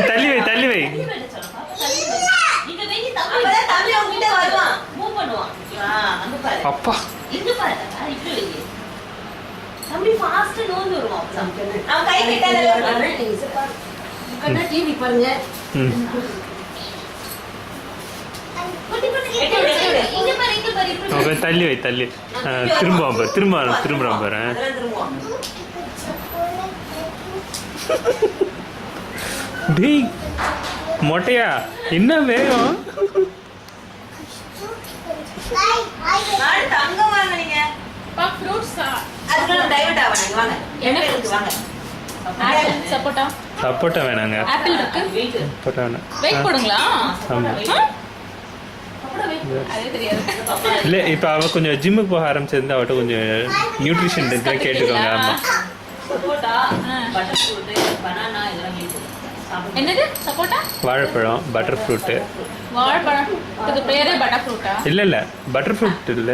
தள்ளி வை தள்ளி வை. அப்பா டிவி பாருங்க. தள்ளி வை தள்ளி. திரும்ப திரும்புறான் பாரு. டேய் மொட்டையா என்ன வேகம். சப்போட்டா வேணாங்க. சப்போட்டா வேணாம். இல்ல இப்ப அவ கொஞ்சம் ஜிம்முக்கு போக ஆரம்பிச்சிருந்தா அவட்ட கொஞ்சம் நியூட்ரிஷன் ட்ரிங்க்லாம் கேட்டுக்கோங்க. ஆமா என்னது சப்போட்டா வாழைப்பழம் பட்டர் ஃப்ரூட். வாழைப்பழம் இது பேரே பட்டர் ஃப்ரூட்டா? இல்ல பட்டர் ஃப்ரூட் இல்ல.